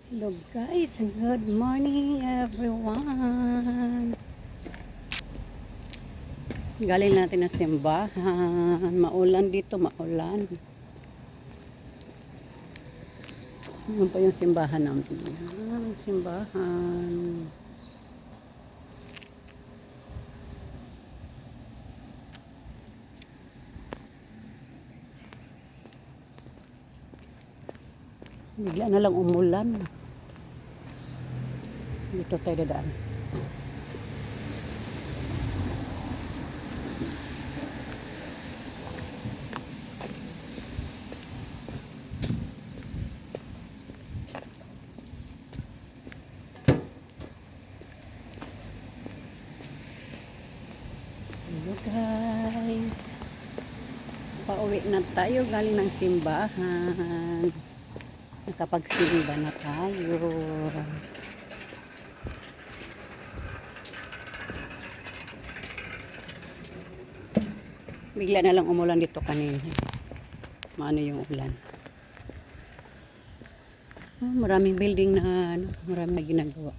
Hello guys, good morning everyone. Galing natin na simbahan. Maulan dito, maulan. Yun pa yung simbahan namin. Simbahan. Bigla na lang umulan. Dito tayo dadaan. Hello guys. Pauwi na tayo galing ng simbahan. Nakapagsimba na tayo. Bigla na lang umulan dito kanina. Maano yung ulan. Oh, maraming building na maraming na ginagawa.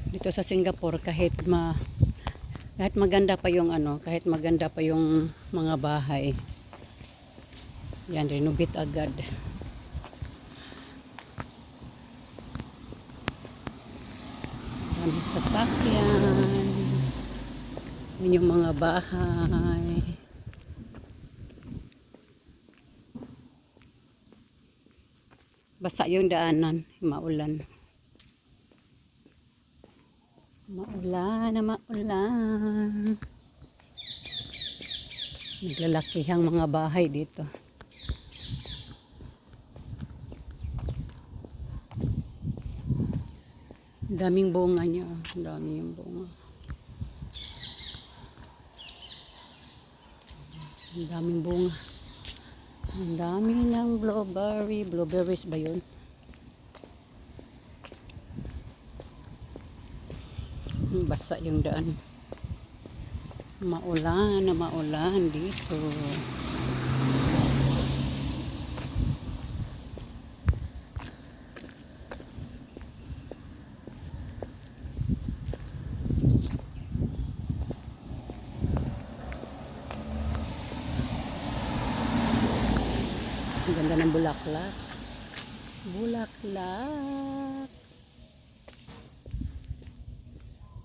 Dito sa Singapore kahit maganda pa yung kahit maganda pa yung mga bahay. Yan, renovate agad. Maraming sasakyan. Yun yung mga bahay. Basa yung daanan, maulan. Maulan na maulan. Naglalakihang mga bahay dito. Daming bunga niya. Dami yung bunga. Ang daming bunga. Ang dami ng blueberry. Blueberries ba yun? Basa yung daan. Maulan na maulan dito. Ang ganda ng bulaklak. Bulaklak.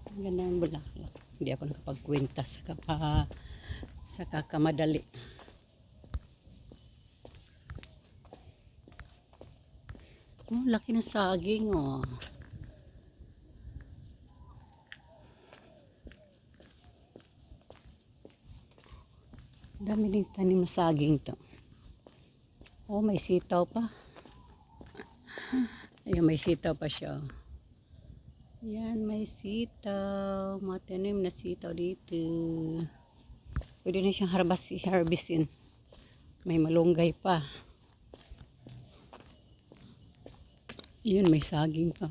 Ang ganda ng bulaklak. Hindi ako nakapagkwenta sa kakamadali. Oh, laki ng saging oh. Dami din tanim na saging to. Oh, may sitaw pa. Ayun, may sitaw pa siya. Yan, may sitaw. Matanim na sitaw dito. Pwede na siyang harvestin. May malunggay pa. Yun, may saging pa.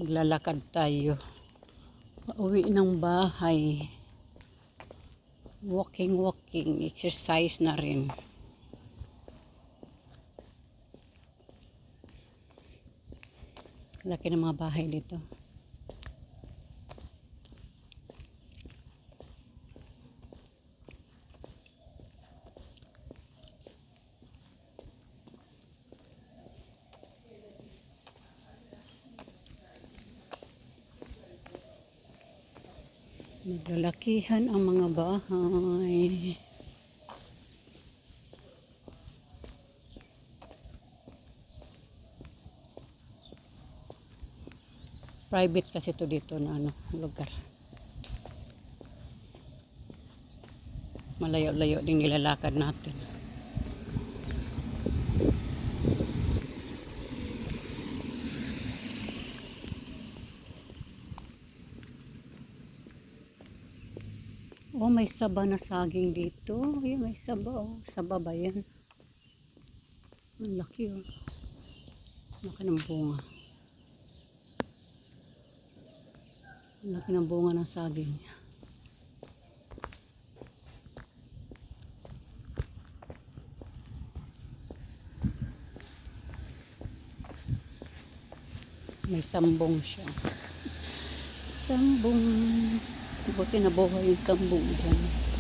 Maglalakad tayo. Pauwi ng bahay. Walking. Exercise na rin. Laki ng mga bahay dito. Naglalakihan ang mga bahay. Private kasi to dito na lugar. Malayo-layo din nilalakad natin. Oh, may saba na saging dito. Ay, may saba oh. Saba ba yan? Ang laki oh. Laki ng bunga. Laki ng bunga ng saging. May sambong siya. Sambong. Buti na buhay yung sambong dyan.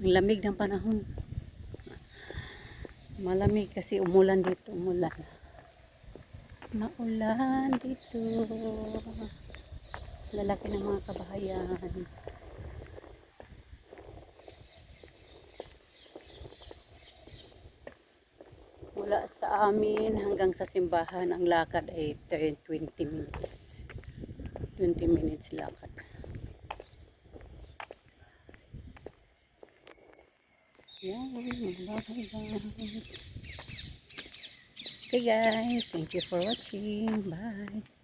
Ang lamig ng panahon. Malamig kasi umulan dito. Umulan. Maulan dito. Lalaki ng mga kabahayan. Mula sa amin hanggang sa simbahan, ang lakad ay 20 minutes. 20 minutes lakad. Yan, mga bahay guys. Okay guys, thank you for watching. Bye.